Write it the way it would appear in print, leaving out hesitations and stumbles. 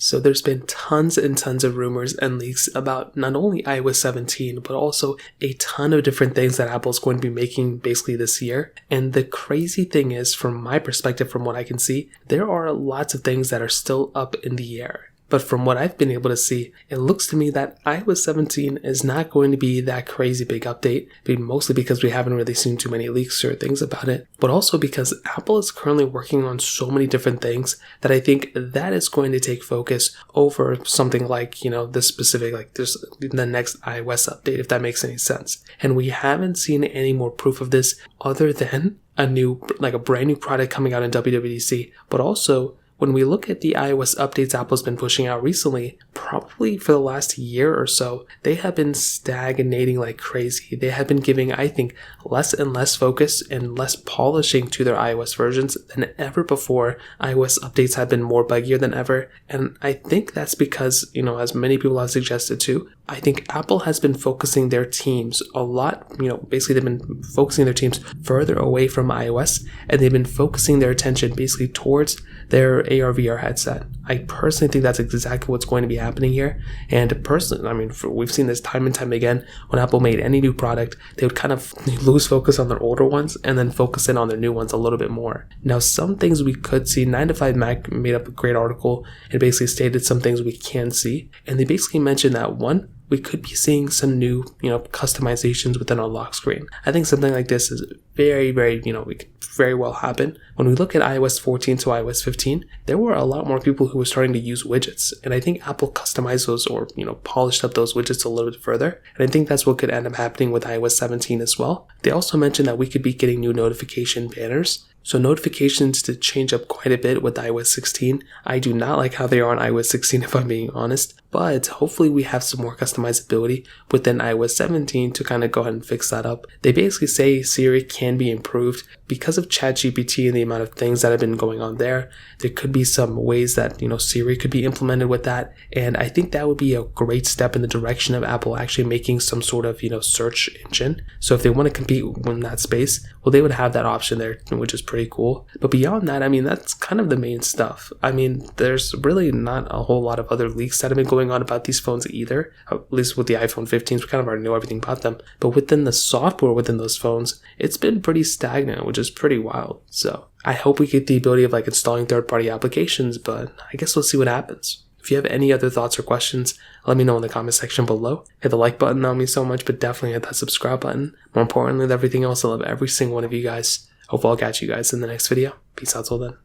So there's been tons and tons of rumors and leaks about not only iOS 17, but also a ton of different things that Apple's going to be making basically this year. And the crazy thing is, from my perspective, from what I can see, there are lots of things that are still up in the air. But from what I've been able to see, it looks to me that iOS 17 is not going to be that crazy big update, mostly because we haven't really seen too many leaks or things about it, but also because Apple is currently working on so many different things that I think that is going to take focus over something like, the specific, like there's the next iOS update, if that makes any sense. And we haven't seen any more proof of this other than a brand new product coming out in WWDC, but also when we look at the iOS updates Apple's been pushing out recently, probably for the last year or so, they have been stagnating like crazy. They have been giving, I think, less and less focus and less polishing to their iOS versions than ever before. iOS updates have been more buggier than ever. And I think that's because, as many people have suggested too, I think Apple has been focusing their teams a lot, basically they've been focusing their teams further away from iOS, and they've been focusing their attention basically towards their AR/VR headset. I personally think that's exactly what's going to be happening here. And personally, we've seen this time and time again. When Apple made any new product, they would kind of lose focus on their older ones and then focus in on their new ones a little bit more. Now, some things we could see, 9to5Mac made up a great article and basically stated some things we can see. And they basically mentioned that one, we could be seeing some new, customizations within our lock screen. I think something like this is very, very, we could very well happen. When we look at iOS 14 to iOS 15, there were a lot more people who were starting to use widgets. And I think Apple customized those or, polished up those widgets a little bit further. And I think that's what could end up happening with iOS 17 as well. They also mentioned that we could be getting new notification banners. So notifications did change up quite a bit with iOS 16. I do not like how they are on iOS 16 if I'm being honest, but hopefully we have some more customizability within iOS 17 to kind of go ahead and fix that up. They basically say Siri can be improved because of ChatGPT and the amount of things that have been going on there. There could be some ways that, Siri could be implemented with that. And I think that would be a great step in the direction of Apple actually making some sort of, search engine. So if they want to compete in that space, well, they would have that option there, which is pretty cool. But beyond that, that's kind of the main stuff. There's really not a whole lot of other leaks that have been going on about these phones either. At least with the iPhone 15s, we kind of already know everything about them. But within the software within those phones, it's been pretty stagnant, which is pretty wild. So I hope we get the ability of installing third-party applications, but I guess we'll see what happens. If you have any other thoughts or questions, let me know in the comment section below. Hit the like button, that would mean so much, but definitely hit that subscribe button. More importantly than everything else, I love every single one of you guys. Hope I'll catch you guys in the next video. Peace out till then.